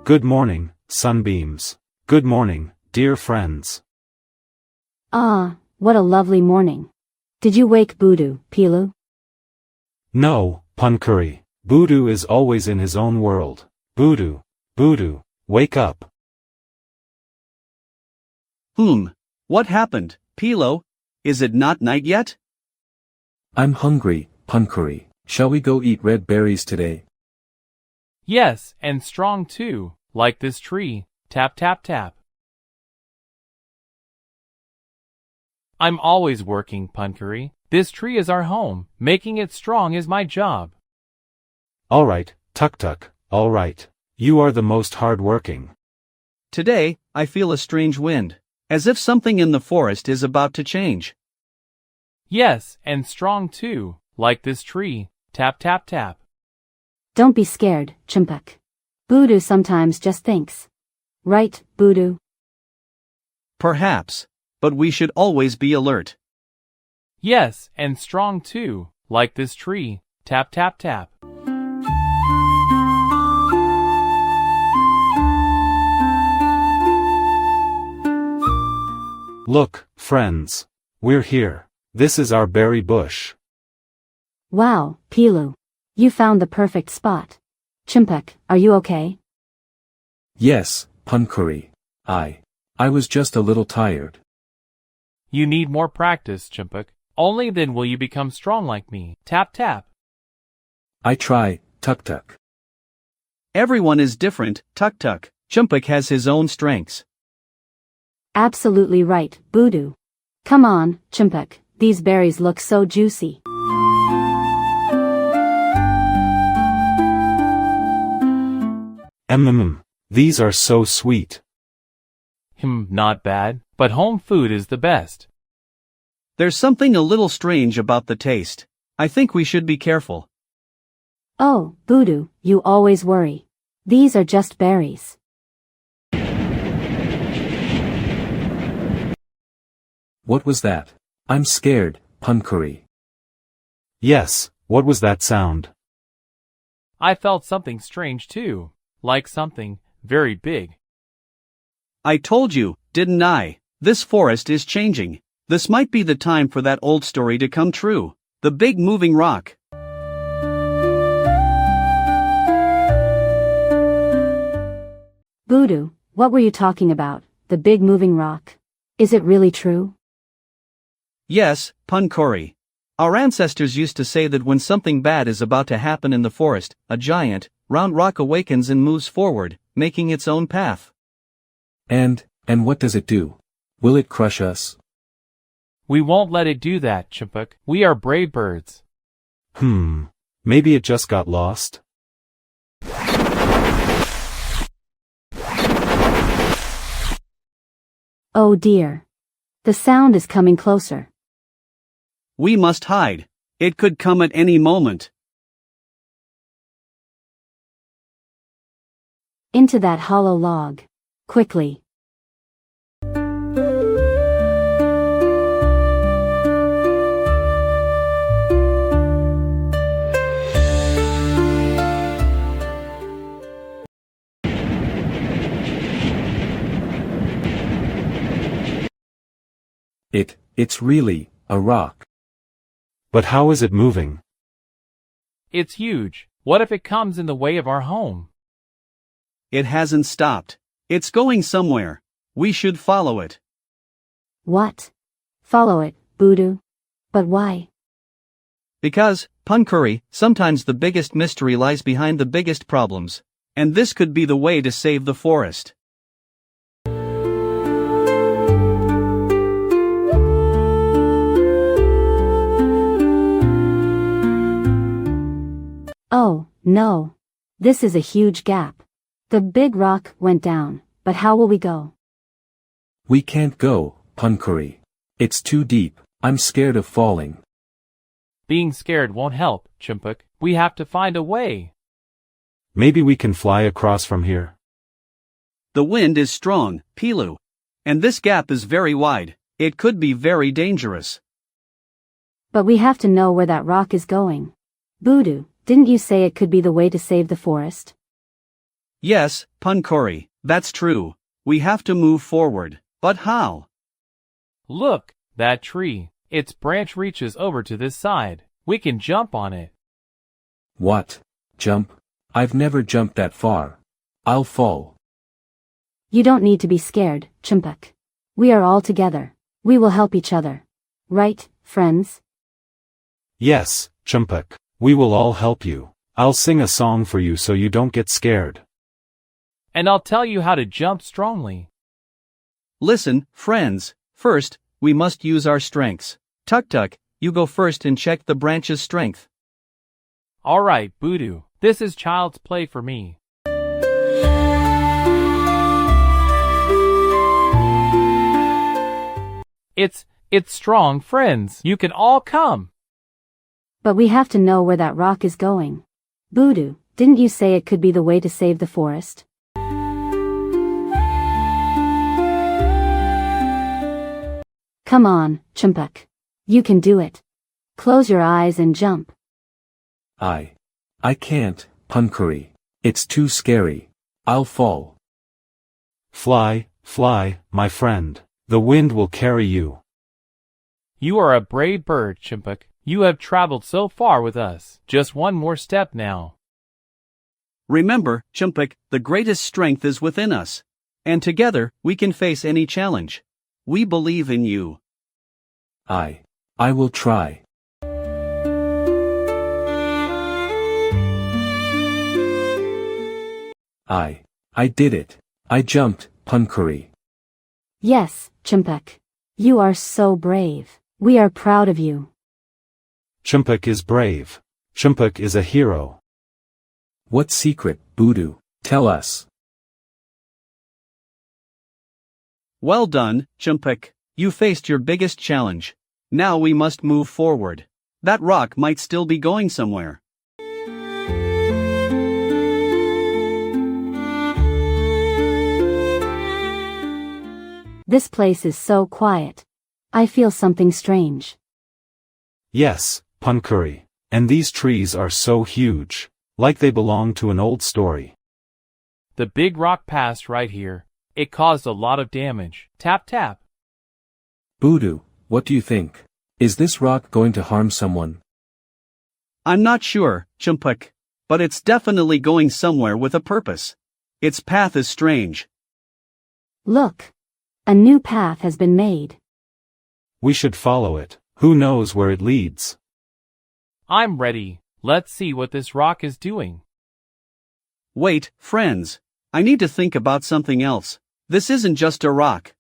Good morning, sunbeams. Good morning, dear friends. Ah, what a lovely morning. Did you wake Boodoo, Pilu? No, Punkuri. Boodoo is always in his own world. Boodoo, Boodoo, wake up. What happened, Pilo? Is it not night yet? I'm hungry, Punkuri. Shall we go eat red berries today? Yes, and strong too, like this tree. Tap tap tap. I'm always working, Punkuri. This tree is our home. Making it strong is my job. All right, Tuk Tuk, all right. You are the most hard-working. Today, I feel a strange wind, as if something in the forest is about to change. Yes, and strong too, like this tree. Tap tap tap. Don't be scared, Chimpuk. Boodoo sometimes just thinks. Right, Boodoo? Perhaps, but we should always be alert. Yes, and strong too, like this tree. Tap tap tap. Look, friends. We're here. This is our berry bush. Wow, Pilu. You found the perfect spot. Chimpuk, are you okay? Yes, Punkuri. I was just a little tired. You need more practice, Chimpuk. Only then will you become strong like me. Tap tap. I try, Tuk Tuk. Everyone is different, Tuk Tuk. Chumpuk has his own strengths. Absolutely right, Boodoo. Come on, Chimpuk. These berries look so juicy. These are so sweet. Not bad, but home food is the best. There's something a little strange about the taste. I think we should be careful. Oh, Boodoo, you always worry. These are just berries. What was that? I'm scared, Punkuri. Yes, what was that sound? I felt something strange too, like something very big. I told you, didn't I? This forest is changing. This might be the time for that old story to come true. The big moving rock. Boodoo, what were you talking about? The big moving rock? Is it really true? Yes, Punkuri. Our ancestors used to say that when something bad is about to happen in the forest, a giant, round rock awakens and moves forward, making its own path. And what does it do? Will it crush us? We won't let it do that, Chimpuk. We are brave birds. Maybe it just got lost? Oh dear. The sound is coming closer. We must hide. It could come at any moment. Into that hollow log. Quickly. It's really a rock. But how is it moving? It's huge. What if it comes in the way of our home? It hasn't stopped. It's going somewhere. We should follow it. What? Follow it, Boodoo. But why? Because, Punkuri, sometimes the biggest mystery lies behind the biggest problems. And this could be the way to save the forest. Oh, no. This is a huge gap. The big rock went down, but how will we go? We can't go, Punkuri. It's too deep. I'm scared of falling. Being scared won't help, Chimpuk. We have to find a way. Maybe we can fly across from here. The wind is strong, Pilu. And this gap is very wide. It could be very dangerous. But we have to know where that rock is going. Boodoo, didn't you say it could be the way to save the forest? Yes, Pankori, that's true. We have to move forward. But how? Look, that tree. Its branch reaches over to this side. We can jump on it. What? Jump? I've never jumped that far. I'll fall. You don't need to be scared, Chumpuk. We are all together. We will help each other. Right, friends? Yes, Chumpuk, we will all help you. I'll sing a song for you so you don't get scared. And I'll tell you how to jump strongly. Listen, friends. First, we must use our strengths. Tuk-Tuk, you go first and check the branch's strength. All right, Voodoo. This is child's play for me. It's strong, friends. You can all come. But we have to know where that rock is going. Voodoo, didn't you say it could be the way to save the forest? Come on, Chumpuk. You can do it. Close your eyes and jump. I can't, Pankori. It's too scary. I'll fall. Fly, fly, my friend. The wind will carry you. You are a brave bird, Chumpuk. You have traveled so far with us. Just one more step now. Remember, Chumpuk, the greatest strength is within us. And together, we can face any challenge. We believe in you. I will try. I did it. I jumped, Pankori. Yes, Chumpuk. You are so brave. We are proud of you. Chumpuk is brave. Chumpuk is a hero. What secret, Voodoo? Tell us. Well done, Chumpuk. You faced your biggest challenge. Now we must move forward. That rock might still be going somewhere. This place is so quiet. I feel something strange. Yes, Pankuri. And these trees are so huge. Like they belong to an old story. The big rock passed right here. It caused a lot of damage. Tap tap. Voodoo, what do you think? Is this rock going to harm someone? I'm not sure, Chumpuk. But it's definitely going somewhere with a purpose. Its path is strange. Look. A new path has been made. We should follow it. Who knows where it leads? I'm ready. Let's see what this rock is doing. Wait, friends. I need to think about something else. This isn't just a rock.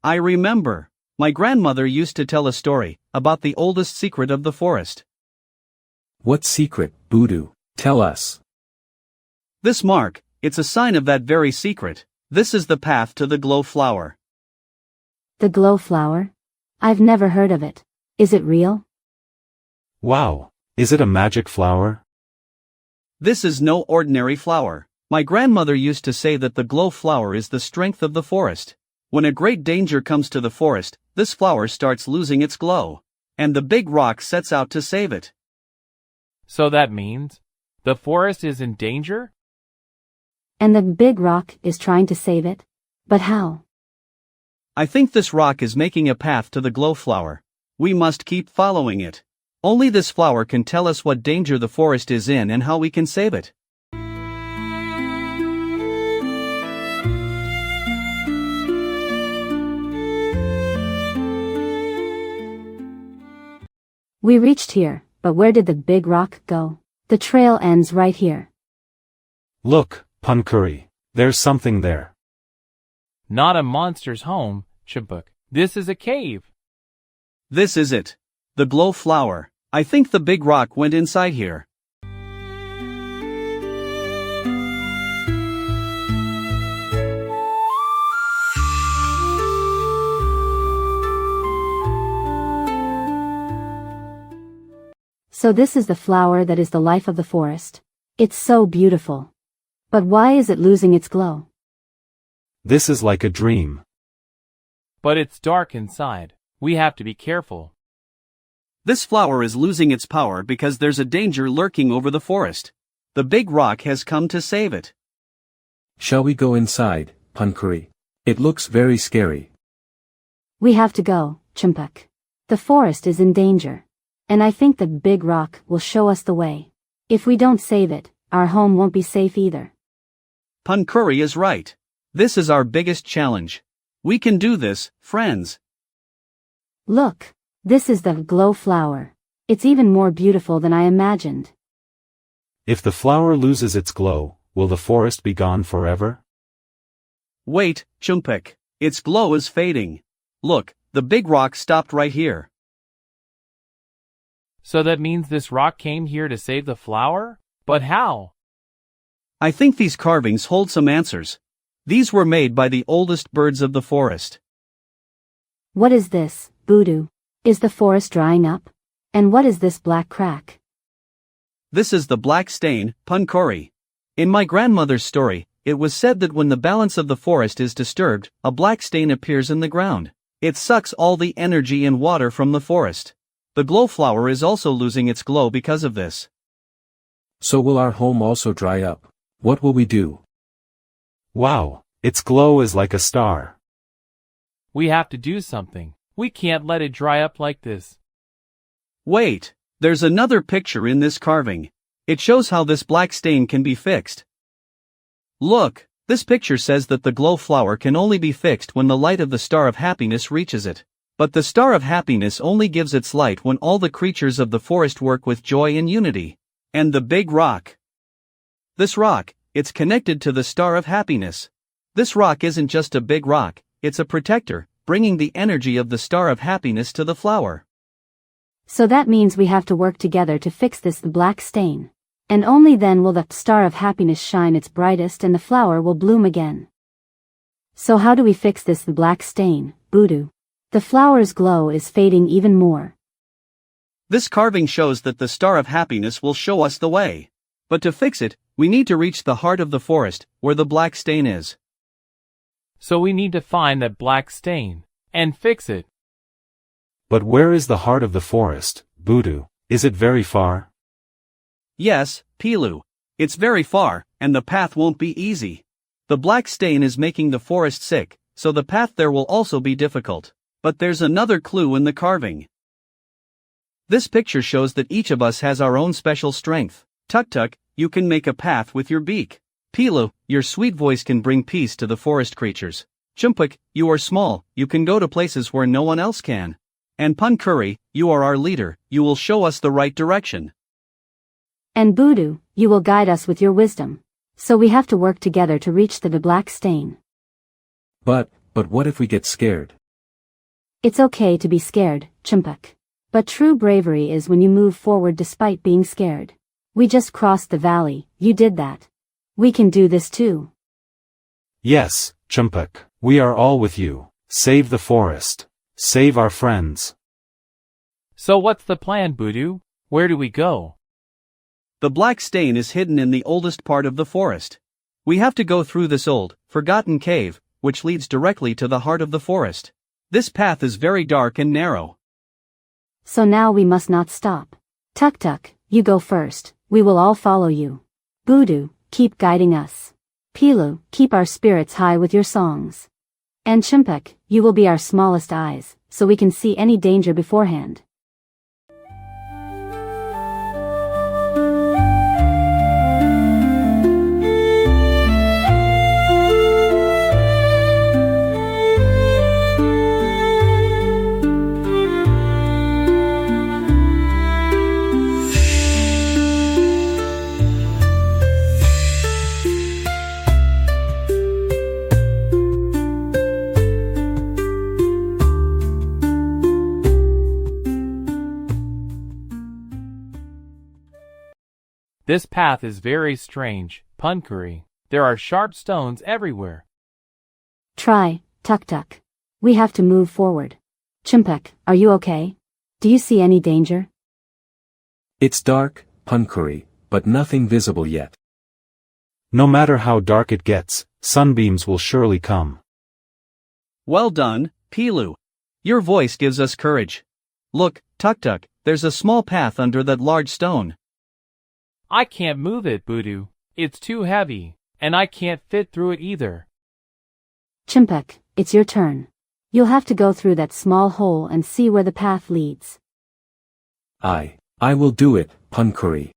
I remember. My grandmother used to tell a story about the oldest secret of the forest. What secret, Voodoo? Tell us. This mark, it's a sign of that very secret. This is the path to the glow flower. The glow flower? I've never heard of it. Is it real? Wow. Is it a magic flower? This is no ordinary flower. My grandmother used to say that the glow flower is the strength of the forest. When a great danger comes to the forest, this flower starts losing its glow. And the big rock sets out to save it. So that means the forest is in danger? And the big rock is trying to save it? But how? I think this rock is making a path to the glow flower. We must keep following it. Only this flower can tell us what danger the forest is in and how we can save it. We reached here, but where did the big rock go? The trail ends right here. Look, Pankuri. There's something there. Not a monster's home, Chumpuk. This is a cave. This is it. The glow flower. I think the big rock went inside here. So this is the flower that is the life of the forest. It's so beautiful. But why is it losing its glow? This is like a dream. But it's dark inside. We have to be careful. This flower is losing its power because there's a danger lurking over the forest. The big rock has come to save it. Shall we go inside, Punkuri? It looks very scary. We have to go, Chumpuk. The forest is in danger. And I think the big rock will show us the way. If we don't save it, our home won't be safe either. Punkuri is right. This is our biggest challenge. We can do this, friends. Look, this is the glow flower. It's even more beautiful than I imagined. If the flower loses its glow, will the forest be gone forever? Wait, Chumpuk. Its glow is fading. Look, the big rock stopped right here. So that means this rock came here to save the flower? But how? I think these carvings hold some answers. These were made by the oldest birds of the forest. What is this, Voodoo? Is the forest drying up? And what is this black crack? This is the black stain, Punkuri. In my grandmother's story, it was said that when the balance of the forest is disturbed, a black stain appears in the ground. It sucks all the energy and water from the forest. The glowflower is also losing its glow because of this. So will our home also dry up? What will we do? Wow, its glow is like a star. We have to do something. We can't let it dry up like this. Wait, there's another picture in this carving. It shows how this black stain can be fixed. Look, this picture says that the glowflower can only be fixed when the light of the star of happiness reaches it. But the star of happiness only gives its light when all the creatures of the forest work with joy and unity. And the big rock. This rock, it's connected to the star of happiness. This rock isn't just a big rock, it's a protector, bringing the energy of the star of happiness to the flower. So that means we have to work together to fix this black stain. And only then will the star of happiness shine its brightest and the flower will bloom again. So how do we fix this black stain, Voodoo? The flower's glow is fading even more. This carving shows that the star of happiness will show us the way. But to fix it, we need to reach the heart of the forest, where the black stain is. So we need to find that black stain and fix it. But where is the heart of the forest, Voodoo? Is it very far? Yes, Pilu. It's very far, and the path won't be easy. The black stain is making the forest sick, so the path there will also be difficult. But there's another clue in the carving. This picture shows that each of us has our own special strength. Tuk-Tuk, you can make a path with your beak. Pilu, your sweet voice can bring peace to the forest creatures. Chumpuk, you are small, you can go to places where no one else can. And Punkuri, you are our leader, you will show us the right direction. And Voodoo, you will guide us with your wisdom. So we have to work together to reach the black stain. But what if we get scared? It's okay to be scared, Chumpuk. But true bravery is when you move forward despite being scared. We just crossed the valley, you did that. We can do this too. Yes, Chumpuk, we are all with you. Save the forest. Save our friends. So what's the plan, Voodoo? Where do we go? The black stain is hidden in the oldest part of the forest. We have to go through this old, forgotten cave, which leads directly to the heart of the forest. This path is very dark and narrow. So now we must not stop. Tuk-Tuk, you go first, we will all follow you. Voodoo, keep guiding us. Pilu, keep our spirits high with your songs. And Chumpuk, you will be our smallest eyes, so we can see any danger beforehand. This path is very strange, Punkuri. There are sharp stones everywhere. Try, Tuk-Tuk. We have to move forward. Chumpuk, are you okay? Do you see any danger? It's dark, Punkuri, but nothing visible yet. No matter how dark it gets, sunbeams will surely come. Well done, Pilu. Your voice gives us courage. Look, Tuk-Tuk, there's a small path under that large stone. I can't move it, Voodoo. It's too heavy, and I can't fit through it either. Chimpuk, it's your turn. You'll have to go through that small hole and see where the path leads. I will do it, Punkuri.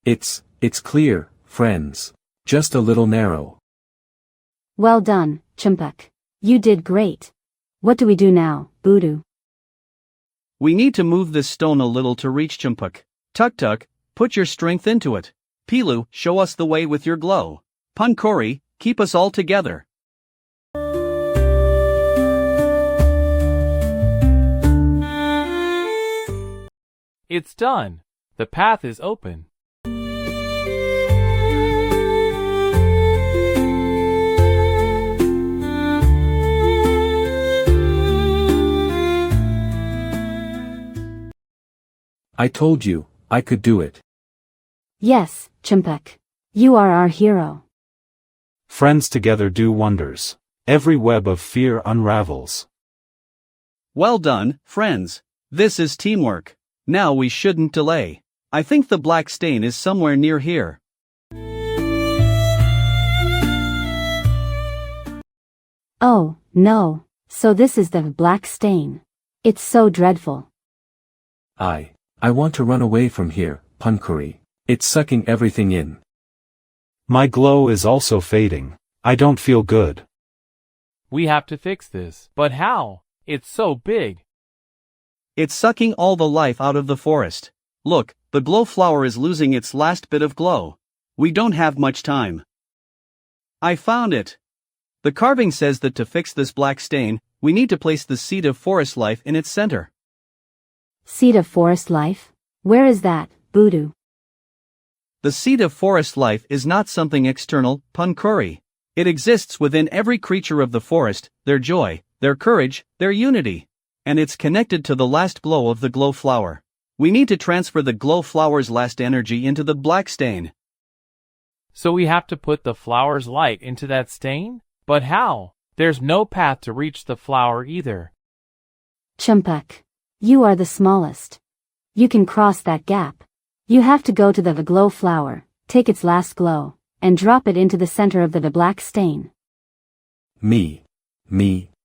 It's clear, friends. Just a little narrow. Well done, Chimpuk. You did great. What do we do now, Budu? We need to move this stone a little to reach Chimpuk. Tuk-Tuk, put your strength into it. Pilu, show us the way with your glow. Punkuri, keep us all together. It's done. The path is open. I told you, I could do it. Yes, Chimpuk. You are our hero. Friends together do wonders. Every web of fear unravels. Well done, friends. This is teamwork. Now we shouldn't delay. I think the black stain is somewhere near here. Oh, no. So this is the black stain. It's so dreadful. I want to run away from here, Punkuri. It's sucking everything in. My glow is also fading. I don't feel good. We have to fix this. But how? It's so big. It's sucking all the life out of the forest. Look, the glow flower is losing its last bit of glow. We don't have much time. I found it. The carving says that to fix this black stain, we need to place the seed of forest life in its center. Seed of forest life? Where is that, Budu? The seed of forest life is not something external, Punkuri. It exists within every creature of the forest, their joy, their courage, their unity. And it's connected to the last glow of the glow flower. We need to transfer the glow flower's last energy into the black stain. So we have to put the flower's light into that stain? But how? There's no path to reach the flower either. Chimpuk. You are the smallest. You can cross that gap. You have to go to the glow flower, take its last glow, and drop it into the center of the black stain. Me.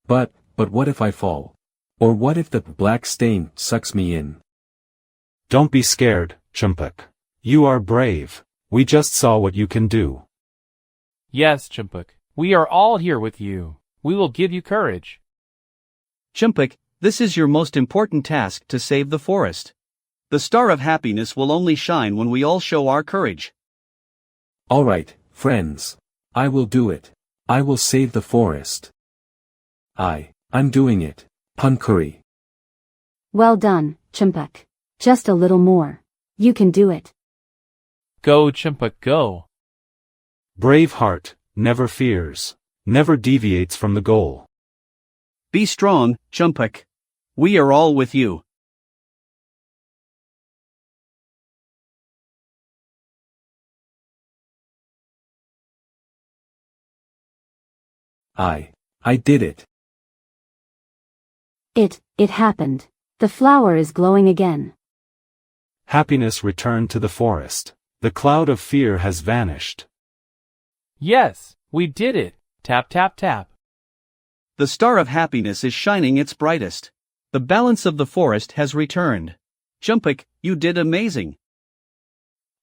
But what if I fall? Or what if the black stain sucks me in? Don't be scared, Chimpuk. You are brave. We just saw what you can do. Yes, Chimpuk. We are all here with you. We will give you courage. Chimpuk, this is your most important task to save the forest. The star of happiness will only shine when we all show our courage. All right, friends. I will do it. I will save the forest. I'm doing it, Punkuri. Well done, Chimpuk. Just a little more. You can do it. Go, Chimpuk, go. Brave heart, never fears, never deviates from the goal. Be strong, Chimpuk. We are all with you. I did it. It happened. The flower is glowing again. Happiness returned to the forest. The cloud of fear has vanished. Yes, we did it. Tap, tap, tap. The star of happiness is shining its brightest. The balance of the forest has returned. Chimpuk, you did amazing.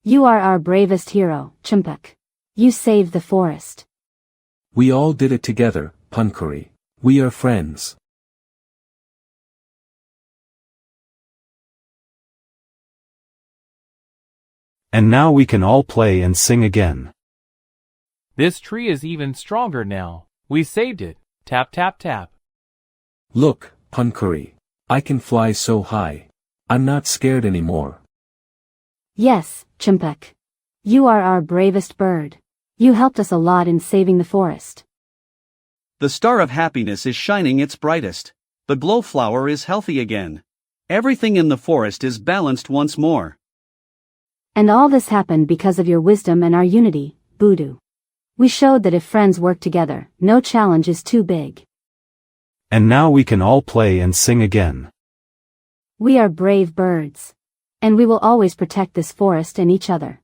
You are our bravest hero, Chimpuk. You saved the forest. We all did it together, Punkuri. We are friends. And now we can all play and sing again. This tree is even stronger now. We saved it. Tap, tap, tap. Look, Punkuri. I can fly so high. I'm not scared anymore. Yes, Chimpuk. You are our bravest bird. You helped us a lot in saving the forest. The star of happiness is shining its brightest. The glow flower is healthy again. Everything in the forest is balanced once more. And all this happened because of your wisdom and our unity, Budu. We showed that if friends work together, no challenge is too big. And now we can all play and sing again. We are brave birds. And we will always protect this forest and each other.